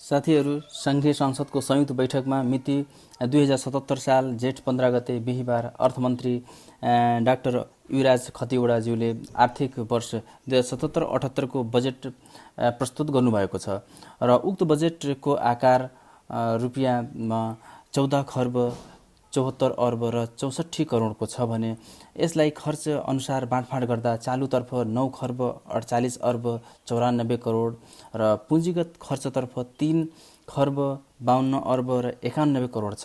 साथीहरू, संघीय संसदको संयुक्त बैठकमा मिति 2077 साल जेठ 15 गते बिहिबार अर्थमन्त्री डाक्टर युवराज खतिवडाज्यूले आर्थिक वर्ष 2077-78 को बजेट प्रस्तुत गर्नुभएको छ र उक्त बजेटको आकार रुपियाँमा 14 खर्ब 74 अर्ब र 64 करोडको छ भने यसलाई खर्च अनुसार बाँडफाँड गर्दा चालुतर्फ 9 खर्ब 48 अर्ब 94 करोड र पुँजीगत खर्चतर्फ 3 खर्ब 52 अर्ब र 91 करोड छ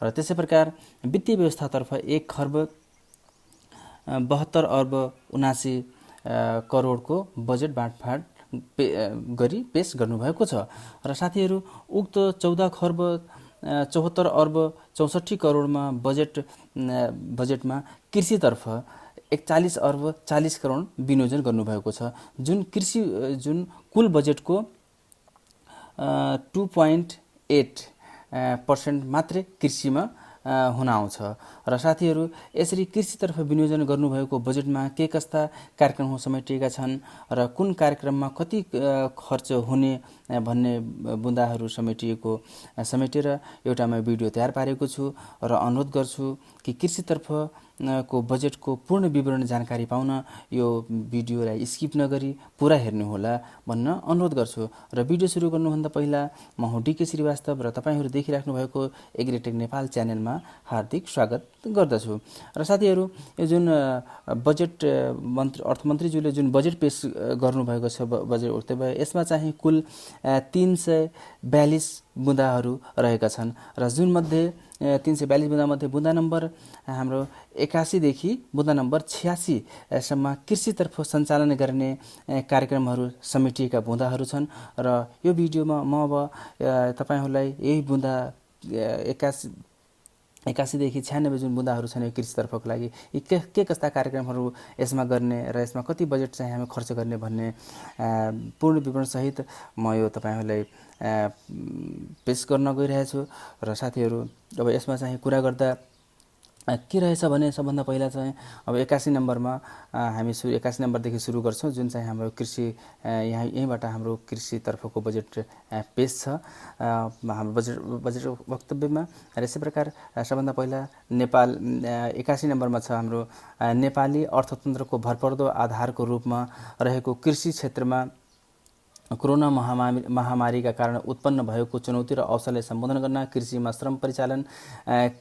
र त्यसै प्रकार वित्तीय व्यवस्थातर्फ 1 खर्ब 72 अर्ब 79 करोडको बजेट बाँडफाँड गरी पेश गर्नुभएको छ र साथीहरू, उक्त 14 खर्ब 74 अर्ब 64 करोडमा बजेटमा कृषितर्फ 41 अर्ब 40 करोड विनियोजन गर्नुभएको छ, जुन कुल बजेटको 2.8% मात्रै कृषिमा हुन आउँछ र साथीहरू, यसरी कृषितर्फ विनियोजन गर्नुभएको बजेटमा के कस्ता कार्यक्रमहरू समेटिएका छन् र कुन कार्यक्रममा कति खर्च हुने भन्ने बुँदाहरू समेटेर एउटा म भिडियो तयार पारेको छु र अनुरोध गर्छु कि कृषितर्फ को बजेटको पूर्ण विवरण जानकारी पाउन यो भिडियोलाई स्किप नगरी पुरा हेर्नुहोला भन्न अनुरोध गर्छु र भिडियो सुरु गर्नुभन्दा पहिला म हुँ डीके श्रीवास्तव र तपाईहरू देखिराख्नु भएको एग्रीटेक नेपाल च्यानलमा हार्दिक स्वागत गर्दछु। र साथीहरू, यो जुन बजेट अर्थमन्त्रीज्यूले जुन बजेट पेश गर्नुभएको छ बजेट वक्तव्य, यसमा चाहिँ कुल 342 बुँदाहरू रहेका छन् र जुन मध्ये 342 बुँदा मध्ये बुँदा नम्बर हाम्रो 81 देखि बुँदा नम्बर 86 सम्म कृषितर्फ सञ्चालन गर्ने कार्यक्रमहरू समेटिएका बुँदाहरू छन् र यो भिडियोमा म अब तपाईहरूलाई यही बुँदा 81 देखि 96 जुन बुँदाहरू छन् यो कृषितर्फको लागि के कस्ता कार्यक्रमहरू यसमा गर्ने र यसमा कति बजेट चाहिँ हामी खर्च गर्ने भन्ने पूर्ण विवरणसहित म यो तपाईहरूलाई पेश गर्न गइरहेछु र साथीहरू, अब यसमा चाहिँ कुरा गर्दा के रहेछ भने सबभन्दा पहिला चाहिँ अब 81 नम्बरमा हामी 81 नम्बरदेखि सुरु गर्छौँ, जुन चाहिँ हाम्रो कृषि यहीँबाट हाम्रो कृषितर्फको बजेट पेश छ हाम्रो बजेट वक्तव्यमा। र यसै प्रकार सबभन्दा पहिला नेपाल 81 नम्बरमा छ हाम्रो नेपाली अर्थतन्त्रको भरपर्दो आधारको रूपमा रहेको कृषि क्षेत्रमा कोरोना महामारीका कारण उत्पन्न भएको चुनौती र अवसरलाई सम्बोधन गर्न कृषिमा श्रम परिचालन,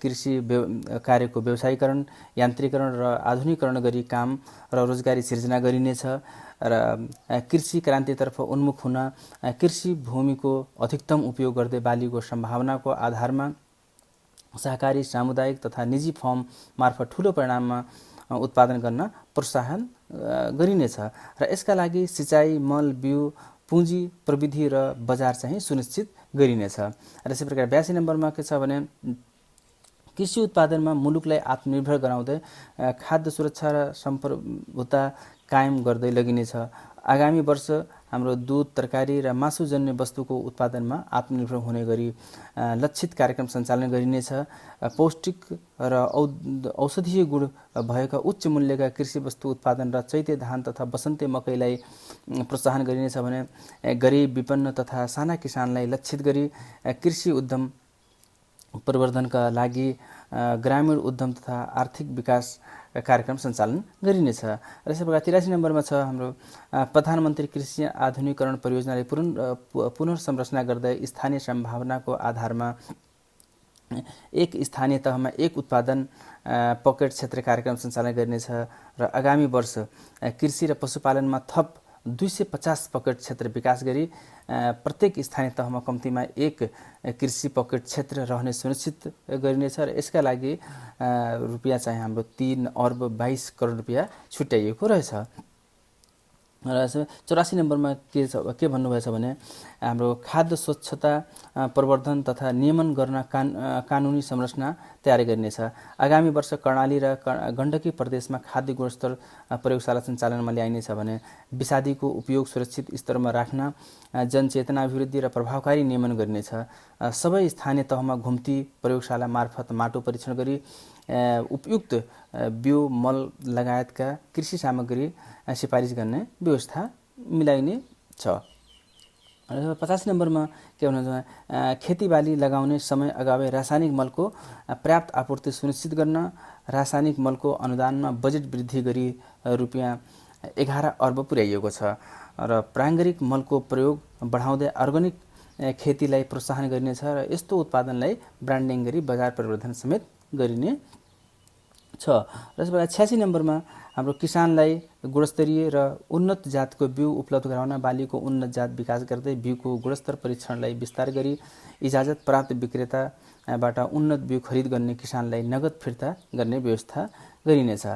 कृषि कार्यको व्यवसायीकरण, यान्त्रिकरण र आधुनिकीकरण गरी काम र रोजगारी सिर्जना गरिनेछ र कृषि क्रान्तितर्फ उन्मुख हुन कृषि भूमिको अधिकतम उपयोग गर्दै बालीको सम्भावनाको आधारमा सहकारी, सामुदायिक तथा निजी फर्म मार्फत ठूलो परिमाणमा उत्पादन गर्न प्रोत्साहन गरिनेछ र यसका लागि सिँचाइ, मल, बिउ, पुँजी, प्रविधि र बजार चाहिँ सुनिश्चित गरिनेछ। र यसै प्रकार 82 नम्बरमा के छ भने कृषि उत्पादनमा मुलुकलाई आत्मनिर्भर गराउँदै खाद्य सुरक्षा र सम्प्रभुता कायम गर्दै लगिनेछ। आगामी वर्ष हाम्रो दूध, तरकारी र मासुजन्य वस्तुको उत्पादनमा आत्मनिर्भर हुने गरी लक्षित कार्यक्रम सञ्चालन गरिनेछ। पौष्टिक र औषधीय गुण भएका उच्च मूल्यका कृषि वस्तु उत्पादन र चैते धान तथा बसन्ते मकैलाई प्रोत्साहन गरिनेछ भने गरिब, विपन्न तथा साना किसानलाई लक्षित गरी कृषि उद्यम प्रवर्धनका लागि ग्रामीण उद्यम तथा आर्थिक विकास कार्यक्रम सञ्चालन गरिनेछ। र यसै प्रकार 83 नम्बरमा छ हाम्रो प्रधानमन्त्री कृषि आधुनिकीकरण परियोजनाले पुनर्संरचना गर्दै स्थानीय सम्भावनाको आधारमा एक स्थानीय तहमा एक उत्पादन पकेट क्षेत्र कार्यक्रम सञ्चालन गरिनेछ र आगामी वर्ष कृषि र पशुपालनमा थप 250 पकेट क्षेत्र विकास गरी प्रत्येक स्थानीय तहमा कम्तीमा एक कृषि पकेट क्षेत्र रहने सुनिश्चित गरिनेछ र यसका लागि रुपियाँ चाहिँ हाम्रो 3 अर्ब 22 करोड रुपियाँ छुट्याइएको रहेछ। र 84 नम्बरमा के भन्नुभएछ भने हाम्रो खाद्य स्वच्छता प्रवर्धन तथा नियमन गर्न कानुनी संरचना तयारी गरिनेछ। आगामी वर्ष कर्णाली र गण्डकी प्रदेशमा खाद्य गुणस्तर प्रयोगशाला सञ्चालनमा ल्याइनेछ भने विषादीको उपयोग सुरक्षित स्तरमा राख्न जनचेतना अभिवृद्धि र प्रभावकारी नियमन गरिनेछ। सबै स्थानीय तहमा घुम्ती प्रयोगशाला मार्फत माटो परीक्षण गरी उपयुक्त बिउ, मल लगायतका कृषि सामग्री सिफारिस गर्ने व्यवस्था मिलाइने छ। र 85 नम्बरमा के भन्नुहुन्छ खेतीबाली लगाउने समय अगावै रासायनिक मलको पर्याप्त आपूर्ति सुनिश्चित गर्न रासायनिक मलको अनुदानमा बजेट वृद्धि गरी रुपियाँ 11 अर्ब पुर्याइएको छ र प्राङ्गारिक मलको प्रयोग बढाउँदै अर्ग्यानिक खेतीलाई प्रोत्साहन गरिनेछ र यस्तो उत्पादनलाई ब्रान्डिङ गरी बजार परिवर्धन समेत गरिने छ। र यसबाट 86 नम्बरमा हाम्रो किसानलाई गुणस्तरीय र उन्नत जातको बिउ उपलब्ध गराउन बालीको उन्नत जात विकास गर्दै बिउको गुणस्तर परीक्षणलाई विस्तार गरी इजाजत प्राप्त विक्रेताबाट उन्नत बिउ खरिद गर्ने किसानलाई नगद फिर्ता गर्ने व्यवस्था गरिनेछ।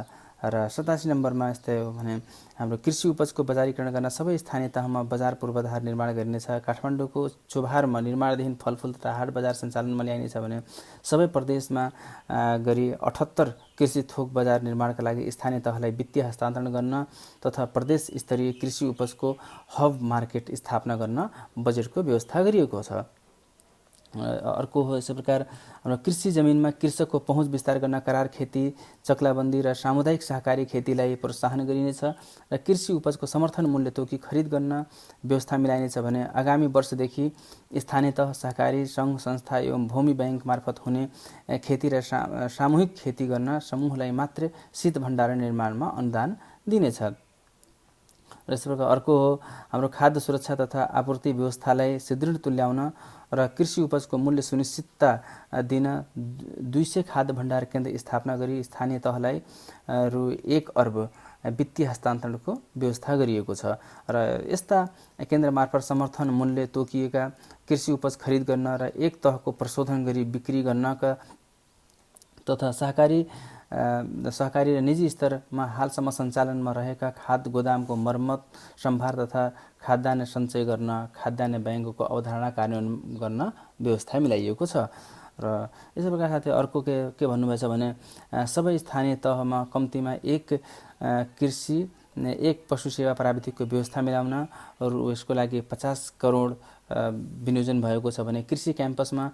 र 87 नम्बरमा यस्तै हो भने हाम्रो कृषि उपजको बजारीकरण गर्न सबै स्थानीय तहमा बजार पूर्वाधार निर्माण गरिनेछ। काठमाडौँको चोभारमा निर्माणाधीन फलफुल तथा हाट बजार सञ्चालनमा ल्याइनेछ भने सबै प्रदेशमा गरी 78 कृषि थोक बजार निर्माणका लागि स्थानीय तहलाई वित्तीय हस्तान्तरण गर्न तथा प्रदेश स्तरीय कृषि उपजको हब मार्केट स्थापना गर्न बजेटको व्यवस्था गरिएको छ। अर्को हो यसै प्रकार हाम्रो कृषि जमिनमा कृषकको पहुँच विस्तार गर्न करार खेती, चक्लाबन्दी र सामुदायिक सहकारी खेतीलाई प्रोत्साहन गरिनेछ र कृषि उपजको समर्थन मूल्य तोकी खरिद गर्न व्यवस्था मिलाइनेछ भने आगामी वर्षदेखि स्थानीय तह, सहकारी सङ्घ संस्था एवं भूमि ब्याङ्क मार्फत हुने खेती र सामूहिक खेती गर्न समूहलाई मात्र शीत भण्डारण निर्माणमा अनुदान दिनेछ। र यस प्रकार अर्को हो हाम्रो खाद्य सुरक्षा तथा आपूर्ति व्यवस्थालाई सुदृढ तुल्याउन र कृषि उपजको मूल्य सुनिश्चितता दिन 200 खाद्य भण्डार केन्द्र स्थापना गरी स्थानीय तहलाई रु 1 अर्ब वित्तीय हस्तान्तरणको व्यवस्था गरिएको छ र यस्ता केन्द्र मार्फत समर्थन मूल्य तोकिएका कृषि उपज खरिद गर्न र एक तहको प्रशोधन गरी बिक्री गर्नका तथा सहकारी र निजी स्तरमा हालसम्म सञ्चालनमा रहेका खाद्य गोदामको मर्मत, सम्भार तथा खाद्यान्न सञ्चय गर्न खाद्यान्न ब्याङ्कको अवधारणा कार्यान्वयन गर्न व्यवस्था मिलाइएको छ। र यसै प्रकार साथै अर्को के भन्नुभएछ भने सबै स्थानीय तहमा कम्तीमा एक कृषि एक पशु सेवा प्राविधिकको व्यवस्था मिलाउन र यसको लागि 50 करोड विनियोजन भएको छ भने कृषि क्याम्पसमा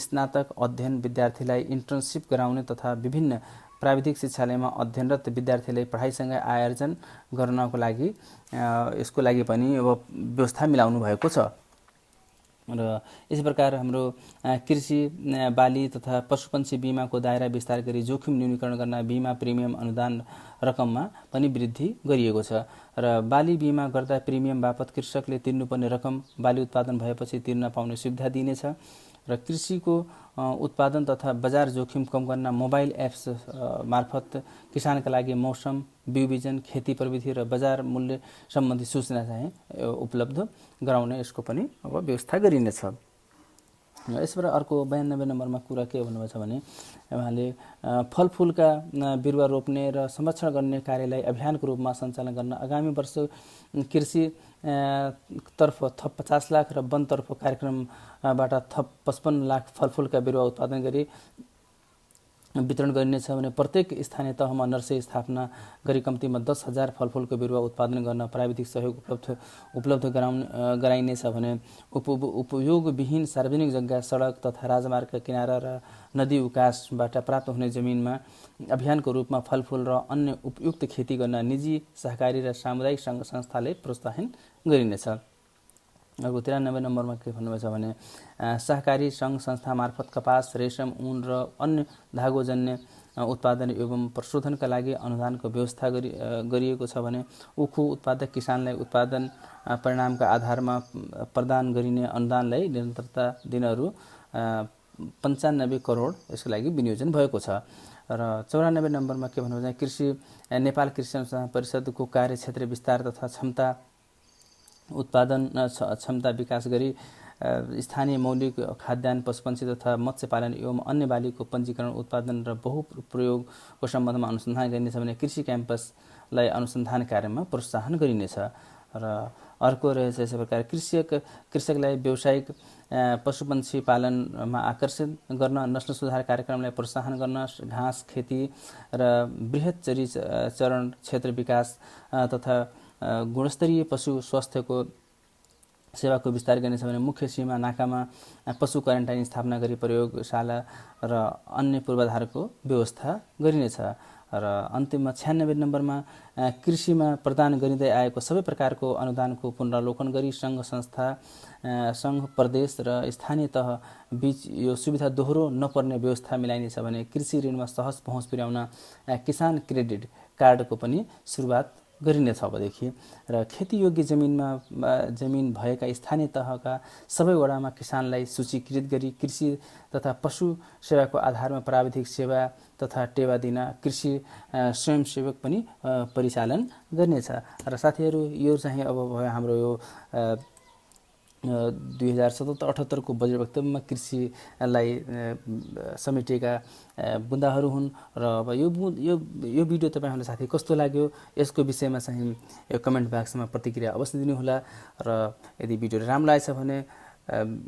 स्नातक अध्ययन विद्यार्थीलाई इन्टर्नसिप गराउने तथा विभिन्न प्राविधिक शिक्षालयमा अध्ययनरत विद्यार्थीलाई पढाइसँगै आय आर्जन गर्नको लागि यसको लागि पनि अब व्यवस्था मिलाउनु भएको छ। र यस प्रकार हाम्रो कृषि बाली तथा पशुपन्छी बिमाको दायरा विस्तार गरी जोखिम न्यूनीकरण गर्न बिमा प्रिमियम अनुदान रकममा पनि वृद्धि गरिएको छ र बाली बिमा गर्दा प्रिमियम बापत कृषकले तिर्नुपर्ने रकम बाली उत्पादन भएपछि तिर्न पाउने सुविधा दिइनेछ र कृषिको उत्पादन तथा बजार जोखिम कम गर्न मोबाइल एप्स मार्फत किसानका लागि मौसम, बिउ बिजन, खेती प्रविधि र बजार मूल्य सम्बन्धी सूचना चाहिँ उपलब्ध गराउने यसको पनि अब व्यवस्था गरिनेछ। यसबाट अर्को 92 नम्बरमा कुरा के भन्नुभएछ भने उहाँले फलफुलका बिरुवा रोप्ने र संरक्षण गर्ने कार्यलाई अभियानको रूपमा सञ्चालन गर्न आगामी वर्ष कृषि तर्फ थप 50 लाख र वनतर्फ कार्यक्रमबाट थप 55 लाख फलफुलका बिरुवा उत्पादन गरी वितरण गरिनेछ भने प्रत्येक स्थानीय तहमा नर्सरी स्थापना गरी कम्तीमा 10,000 फलफुलको बिरुवा उत्पादन गर्न प्राविधिक सहयोग उपलब्ध गराइनेछ भने उपयोगविहीन सार्वजनिक जग्गा, सडक तथा राजमार्गका किनारा र नदी उकासबाट प्राप्त हुने जमिनमा अभियानको रूपमा फलफुल र अन्य उपयुक्त खेती गर्न निजी, सहकारी र सामुदायिक सङ्घ संस्थाले प्रोत्साहन गरिनेछ। अर्को 93 नम्बरमा के भन्नुभएछ भने सहकारी सङ्घ संस्था मार्फत कपास, रेशम, ऊन र अन्य धागोजन्य उत्पादन एवं प्रशोधनका लागि अनुदानको व्यवस्था गरिएको छ भने उखु उत्पादक किसानलाई उत्पादन परिणामका आधारमा प्रदान गरिने अनुदानलाई निरन्तरता दिनहरू 95 करोड यसको लागि विनियोजन भएको छ। र 94 नम्बरमा के भन्नुहुन्छ कृषि नेपाल कृषि अनुसन्धान परिषदको कार्यक्षेत्र विस्तार तथा उत्पादन क्षमता विकास गरी स्थानीय मौलिक खाद्यान्न, पशुपन्छी तथा मत्स्य पालन एवं अन्य बालीको पञ्जीकरण, उत्पादन र बहुप्रयोगको सम्बन्धमा अनुसन्धान गरिनेछ भने कृषि क्याम्पसलाई अनुसन्धान कार्यमा प्रोत्साहन गरिनेछ। र अर्को रहेछ यस प्रकार कृषकलाई व्यावसायिक पशुपन्छी पालनमा आकर्षित गर्न, नस्ल सुधार कार्यक्रमलाई प्रोत्साहन गर्न, घाँस खेती र बृहत चरण क्षेत्र विकास तथा गुणस्तरीय पशु स्वास्थ्यको सेवाको विस्तार गर्नेछ भने मुख्य सीमा नाकामा पशु क्वारेन्टाइन स्थापना गरी प्रयोगशाला र अन्य पूर्वाधारको व्यवस्था गरिनेछ। र अन्तिममा 96 नम्बरमा कृषिमा प्रदान गरिँदै आएको सबै प्रकारको अनुदानको पुनरावलोकन गरी सङ्घ संस्था, सङ्घ प्रदेश र स्थानीय तह बीच यो सुविधा दोहोरो नपर्ने व्यवस्था मिलाइनेछ भने कृषि ऋणमा सहज पहुँच पुर्याउन किसान क्रेडिट कार्डको पनि सुरुवात गरिनेछ अबदेखि। र खेतीयोग्य जमिन भएका स्थानीय तहका सबै वडामा किसानलाई सूचीकृत गरी कृषि तथा पशु सेवाको आधारमा प्राविधिक सेवा तथा टेवा दिन कृषि स्वयंसेवक पनि परिचालन गर्नेछ। र साथीहरू, यो चाहिँ अब भयो हाम्रो यो 2077-78 को बजेट वक्तव्यमा कृषिलाई समेटिएका बुँदाहरू हुन्। र अब यो भिडियो तपाईँहरूलाई साथी कस्तो लाग्यो यसको विषयमा चाहिँ यो कमेन्ट बक्समा प्रतिक्रिया अवश्य दिनुहोला। र यदि भिडियो राम्रो आएछ भने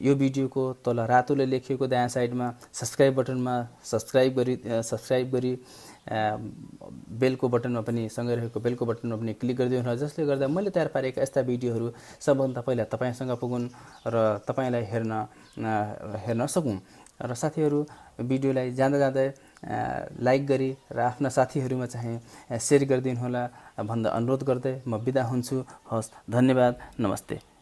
यो भिडियोको तल रातोले लेखिएको दायाँ साइडमा सब्सक्राइब बटनमा सब्सक्राइब गरी बेलको बटनमा पनि सँगै रहेको बेलको बटनमा पनि क्लिक गरिदिनु होला, जसले गर्दा मैले तयार पारेका यस्ता भिडियोहरू सबभन्दा पहिला तपाईँसँग पुगुन् र तपाईँलाई हेर्न सकौँ। र साथीहरू, भिडियोलाई जाँदै लाइक गरी र आफ्ना साथीहरूमा चाहिँ सेयर गरिदिनु होला भन्दा अनुरोध गर्दै म बिदा हुन्छु। हस्, धन्यवाद, नमस्ते।